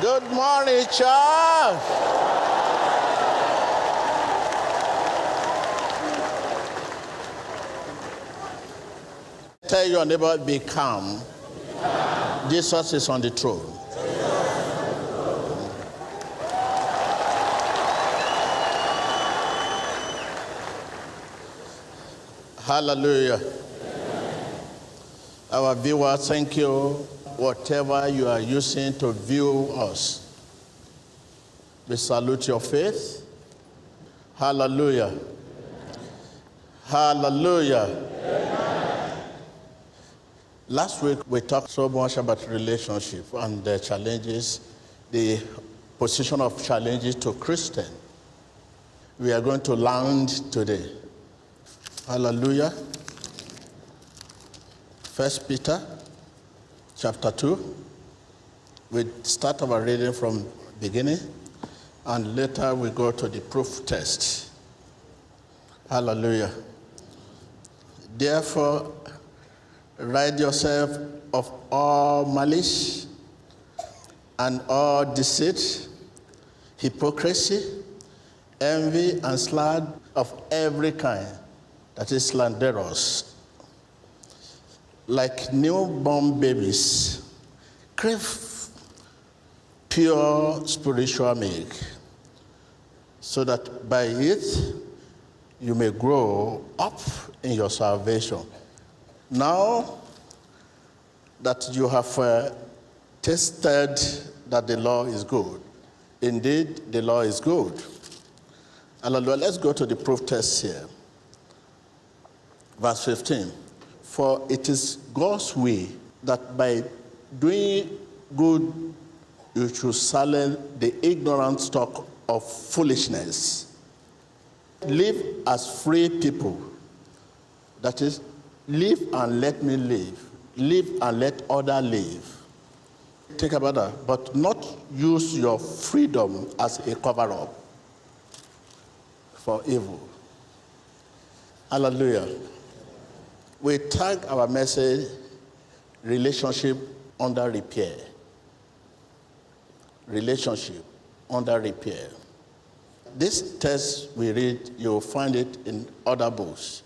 Good morning, church. Tell your neighbor, be calm. Jesus is on the throne. Hallelujah. Our viewers, thank you. Whatever you are using to view us, we salute your faith. Hallelujah. Hallelujah. Amen. Last week we talked so much about relationship and the challenges, the position of challenges to Christian. We are going to land today. Hallelujah. 1 Peter chapter 2. We start our reading from beginning, and later we go to the proof test. Hallelujah. Therefore, rid yourself of all malice and all deceit, hypocrisy, envy, and slander of every kind, that is slanderous. Like newborn babies, crave pure spiritual milk, so that by it you may grow up in your salvation. Now that you have tasted that the law is good, indeed the law is good. Hallelujah. Let's go to the proof test here. Verse 15. For it is God's way that by doing good you should silence the ignorant talk of foolishness. Live as free people. That is, live and let me live. Live and let others live. Think about that. But not use your freedom as a cover-up for evil. Hallelujah. We tag our message, relationship under repair. Relationship under repair. This text we read, you'll find it in other books.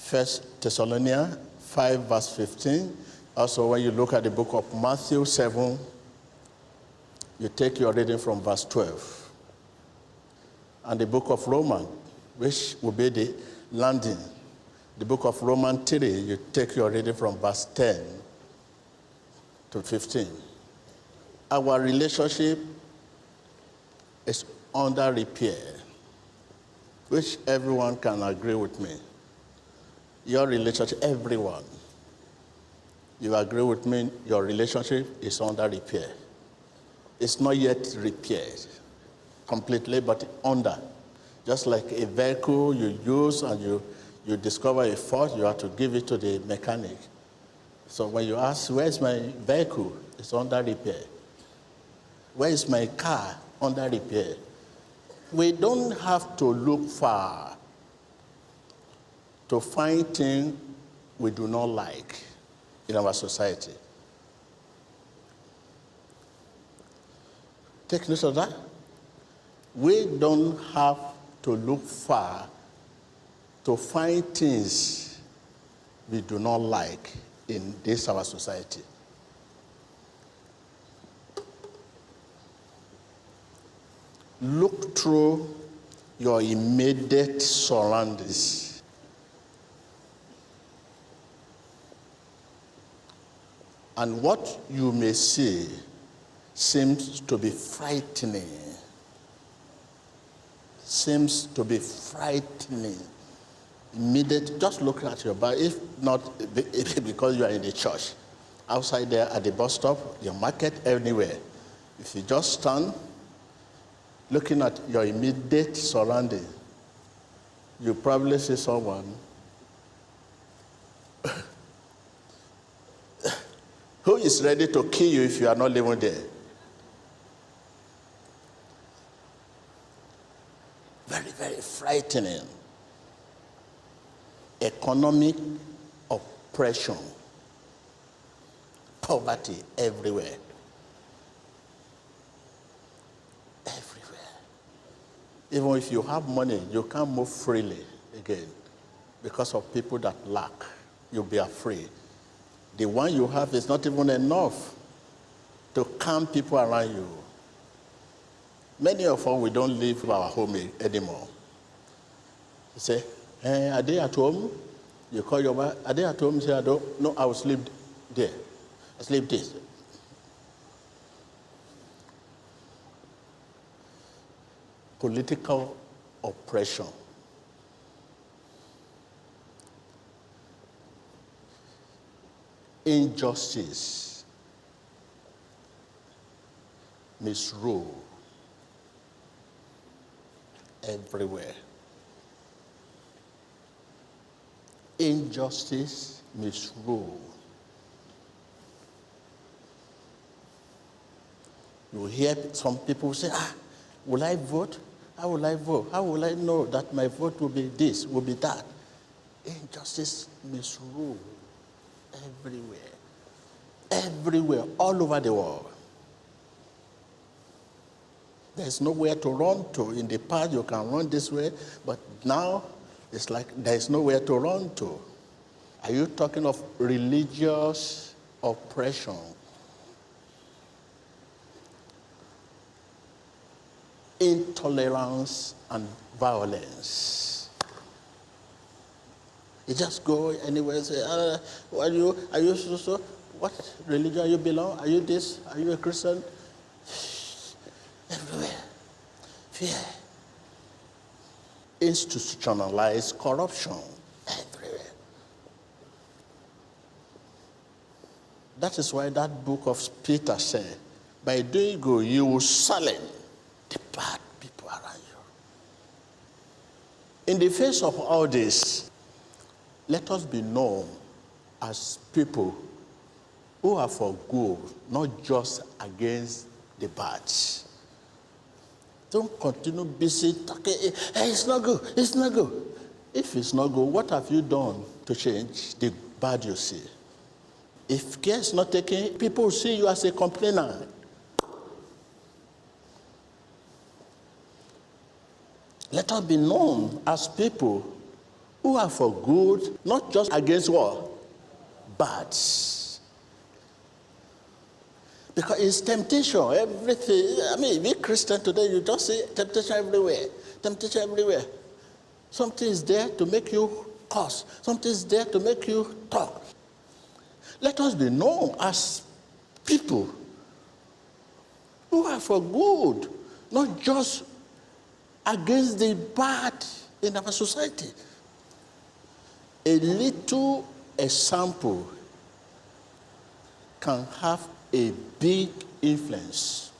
1 Thessalonians 5 verse 15. Also, when you look at the book of Matthew 7, you take your reading from verse 12. And the book of Romans, which will be the landing. The book of Romans 3, you take your reading from verse 10 to 15. Our relationship is under repair, which everyone can agree with me. Your relationship, everyone, you agree with me, your relationship is under repair. It's not yet repaired completely, but under. Just like a vehicle you use and you discover a fault, you have to give it to the mechanic. So when you ask, where's my vehicle? It's under repair. Where is my car? Under repair. We don't have to look far to find things we do not like in our society. Take note of that. We don't have to look far to find things we do not like in this our society. Look through your immediate surroundings. And what you may see seems to be frightening. Seems to be frightening. Immediate, just look at your body, if not because you are in the church, outside there at the bus stop, your market, anywhere. If you just stand, looking at your immediate surrounding, you probably see someone who is ready to kill you if you are not living there. Very, very frightening. Economic oppression, poverty everywhere. Even if you have money, you can't move freely again because of people that lack. You'll be afraid. The one you have is not even enough to calm people around you. Many of us, we don't leave our home anymore. You say, are they at home? You call your wife, are they at home? You say, I don't. No, I will sleep there. I sleep this. Political oppression. Injustice. Misrule. Everywhere. Injustice, misrule. You hear some people say, will I vote? How will I vote? How will I know that my vote will be this, will be that? Injustice, misrule. Everywhere. Everywhere, all over the world. There's nowhere to run to. In the past, you can run this way, but now it's like there's nowhere to run to. Are you talking of religious oppression? Intolerance and violence. You just go anywhere and say, are you so? What religion you belong? Are you this? Are you a Christian? Everywhere. Fear. Institutionalized corruption. Everywhere. That is why that book of Peter said, by doing good, you will silence the bad people around you. In the face of all this, let us be known as people who are for good, not just against the bad. Don't continue busy talking, hey, it's not good, it's not good. If it's not good, what have you done to change the bad you see? If care is not taken, people will see you as a complainer. Let us be known as people who are for good, not just against what? Bad. Because it's temptation, everything. I mean, we Christian today, you just see temptation everywhere. Temptation everywhere. Something is there to make you curse. Something is there to make you talk. Let us be known as people who are for good, not just against the bad in our society. A little example can have a big influence.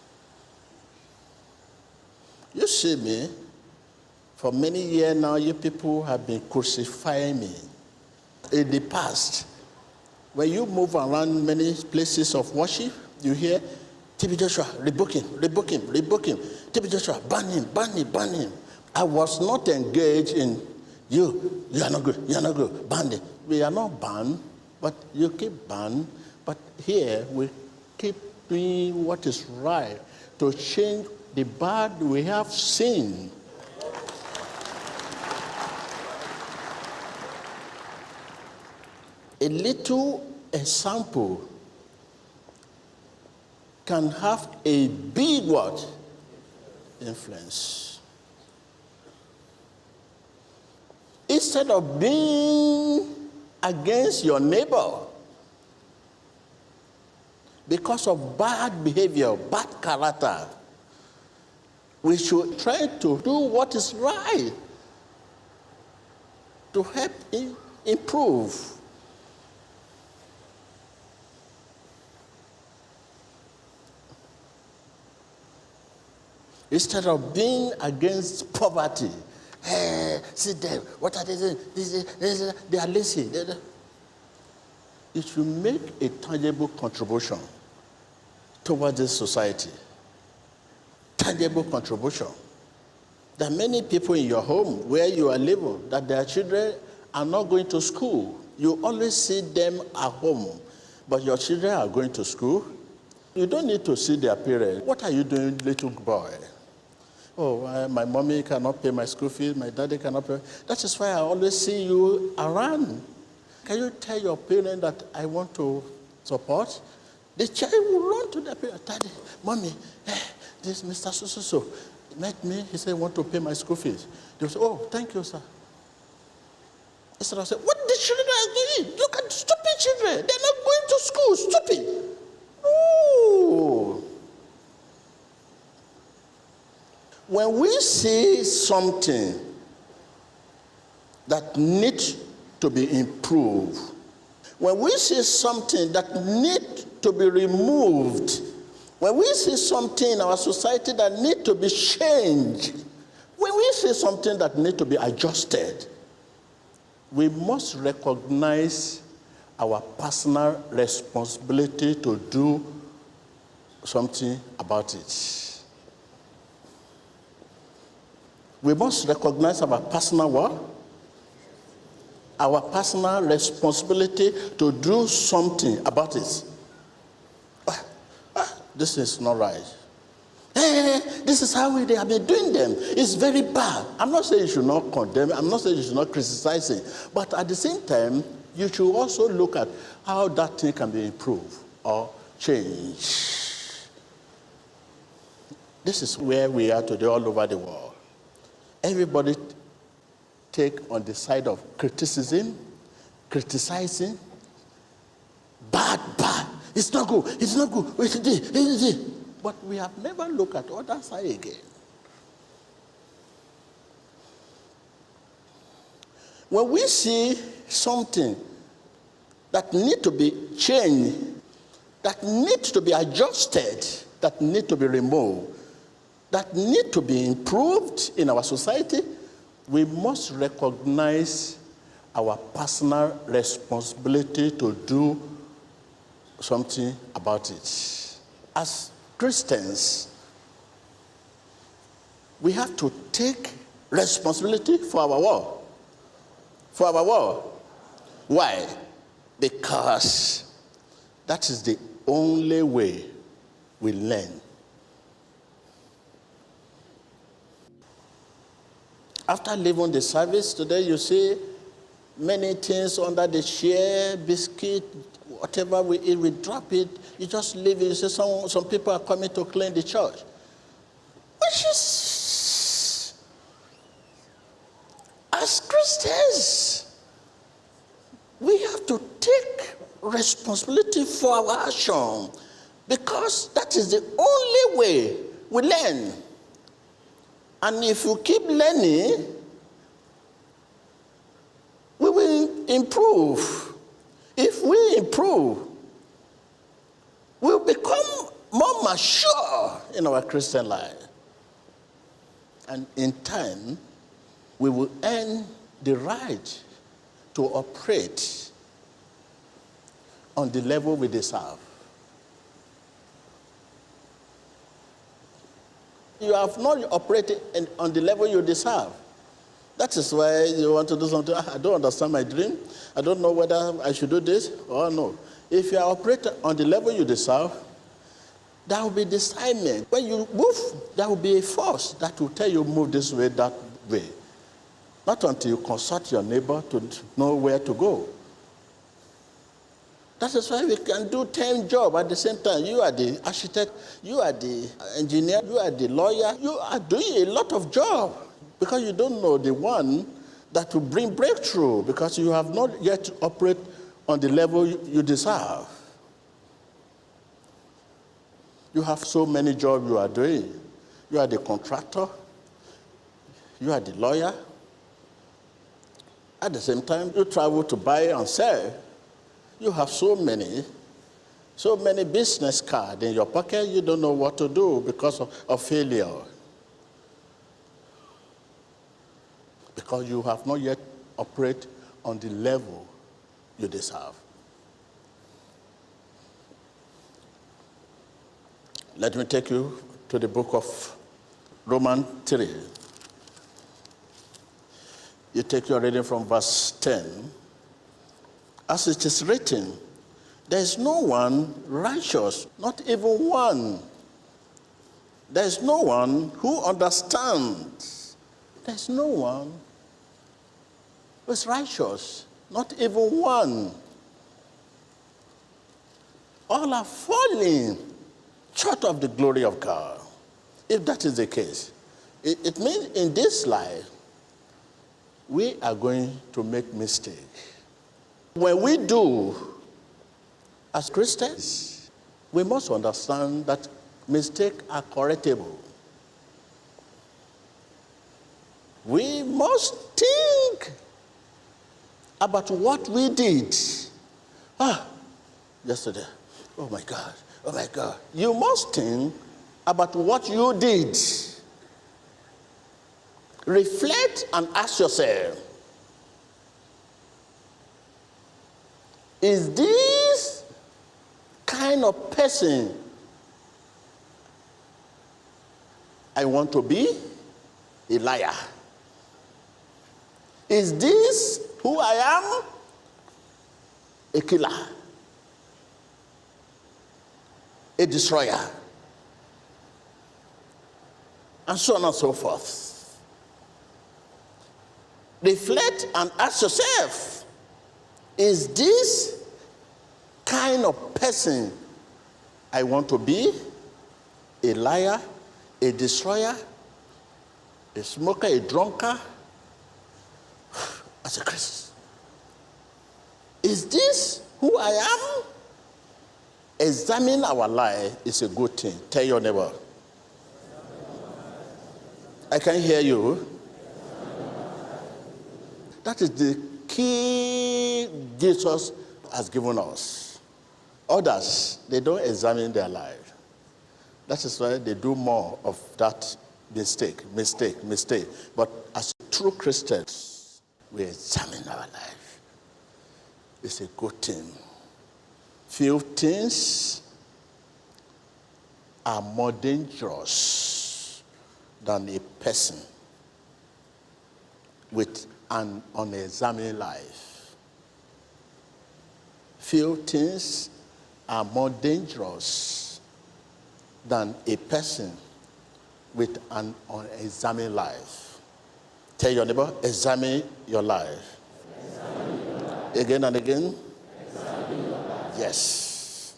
You see me, for many years now, you people have been crucifying me. In the past, when you move around many places of worship, you hear, TB Joshua, rebuke him. TB Joshua, ban him. I was not engaged in you are not good, ban him. We are not banned, but you keep banned. But here, we keep doing what is right to change the bad we have seen. A little example can have a big what? Influence. Instead of being against your neighbor because of bad behavior, bad character, we should try to do what is right to help improve. Instead of being against poverty, hey, see them, what are they doing? They are lazy. You should make a tangible contribution towards this society. Tangible contribution. There are many people in your home where you are living that their children are not going to school. You always see them at home, but your children are going to school. You don't need to see their parents. What are you doing, little boy? Oh, my mommy cannot pay my school fees, my daddy cannot pay. That is why I always see you around. Can you tell your parent that I want to support? The child will run to the parent. Daddy, mommy, this Mr. So met me. He said, want to pay my school fees. They will say, oh, thank you, sir. Instead of saying, what the children are doing? Look at stupid children. They're not going to school. Stupid. No. When we see something that needs to be improved, when we see something that needs to be removed, when we see something in our society that needs to be changed, when we see something that needs to be adjusted, we must recognize our personal responsibility to do something about it. We must recognize our personal what? Our personal responsibility to do something about it. This is not right. This is how they have been doing them. It's very bad. I'm not saying you should not condemn. I'm not saying you should not criticize it. But at the same time, you should also look at how that thing can be improved or changed. This is where we are today all over the world. Everybody take on the side of criticism, criticizing, bad. It's not good. It's not good. It's it. But we have never looked at the other side again. When we see something that needs to be changed, that needs to be adjusted, that needs to be removed, that need to be improved in our society, we must recognize our personal responsibility to do something about it. As Christians, we have to take responsibility for our world. For our world. Why? Because that is the only way we learn. After leaving the service today, you see many things under the chair, biscuit, whatever we eat, we drop it. You just leave it. You see some people are coming to clean the church. Which is, as Christians, we have to take responsibility for our action, because that is the only way we learn. And if you keep learning, we will improve. If we improve, we'll become more mature in our Christian life. And in time, we will earn the right to operate on the level we deserve. You have not operated on the level you deserve. That is why you want to do something. I don't understand my dream. I don't know whether I should do this or no. If you are operating on the level you deserve, there will be discernment. When you move, there will be a force that will tell you move this way, that way. Not until you consult your neighbor to know where to go. That is why we can do 10 jobs at the same time. You are the architect, you are the engineer, you are the lawyer. You are doing a lot of jobs because you don't know the one that will bring breakthrough, because you have not yet operate on the level you deserve. You have so many jobs you are doing. You are the contractor, you are the lawyer. At the same time, you travel to buy and sell. You have so many business cards in your pocket, you don't know what to do because of failure. Because you have not yet operated on the level you deserve. Let me take you to the book of Romans 3. You take your reading from verse 10. As it is written, there is no one righteous, not even one. There's no one who understands. There's no one who is righteous, not even one. All are falling short of the glory of God. If that is the case, it means in this life, we are going to make mistakes. When we do, as Christians, we must understand that mistakes are correctable. We must think about what we did. Yesterday, oh my God. You must think about what you did. Reflect and ask yourself, is this kind of person I want to be? A liar. Is this who I am? A killer. A destroyer. And so on and so forth. Reflect and ask yourself, is this kind of person I want to be? A liar, a destroyer, a smoker, a drunkard? As a Christian, is this who I am? Examine our life is a good thing. Tell your neighbor. I can hear you. That is the key Jesus has given us. Others, they don't examine their life. That is why they do more of that mistake. But as true Christians, we examine our life. It's a good thing. Few things are more dangerous than a person with an unexamined life. Few things are more dangerous than a person with an unexamined life. Tell your neighbor, examine your life. Examine your life. Again and again. Examine your life. Yes.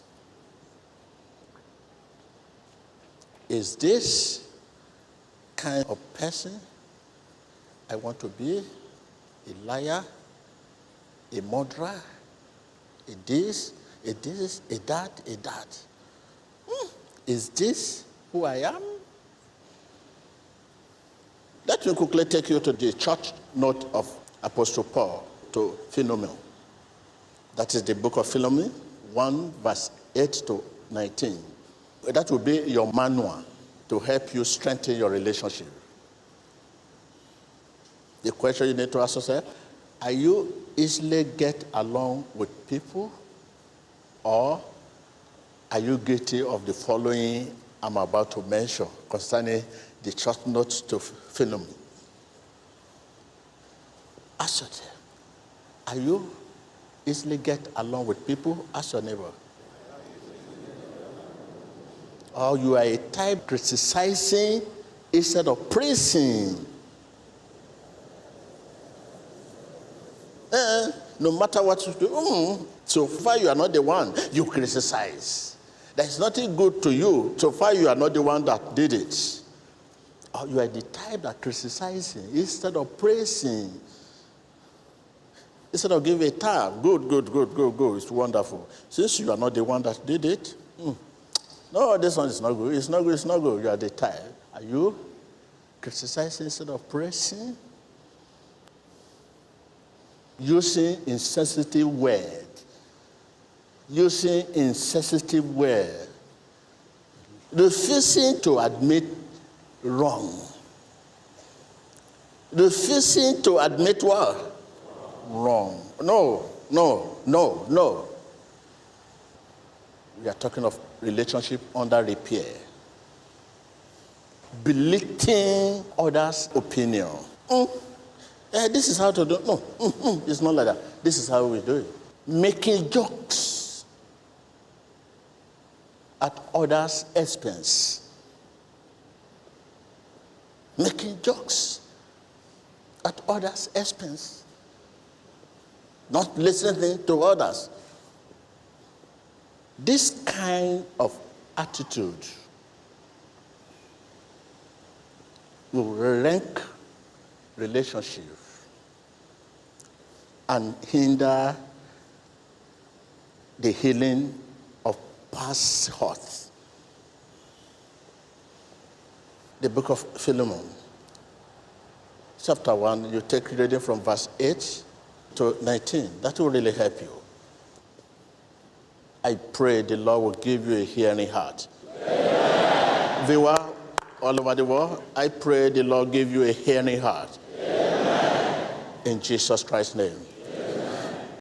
Is this kind of person I want to be? A liar, a murderer, a this, a that. Is this who I am? Let me quickly take you to the church note of Apostle Paul to Philemon. That is the book of Philemon, 1 verse 8 to 19. That will be your manual to help you strengthen your relationship. The question you need to ask yourself, are you easily get along with people, or are you guilty of the following I'm about to mention concerning the church notes to Philemon? Ask yourself, are you easily get along with people? Ask your neighbor. Or you are a type criticizing instead of praising. No matter what you do, so far you are not the one, you criticize. There's nothing good to you, so far you are not the one that did it. Or you are the type that criticizing instead of praising. Instead of giving a tap, good, it's wonderful. Since you are not the one that did it, no, this one is not good, it's not good, you are the type. Are you criticizing instead of praising? Using insensitive word. Refusing to admit wrong. Refusing to admit what? Wrong. No. We are talking of relationship under repair. Belittling others' opinion. This is how to do it. No, it's not like that. This is how we do it. Making jokes at others' expense. making jokes at others' expense, not listening to others. This kind of attitude will wreck relationships and hinder the healing of past hurts. The book of Philemon, chapter 1, you take reading from verse 8 to 19. That will really help you. I pray the Lord will give you a hearing heart. Amen. Viewer all over the world, I pray the Lord give you a hearing heart. Amen. In Jesus Christ's name.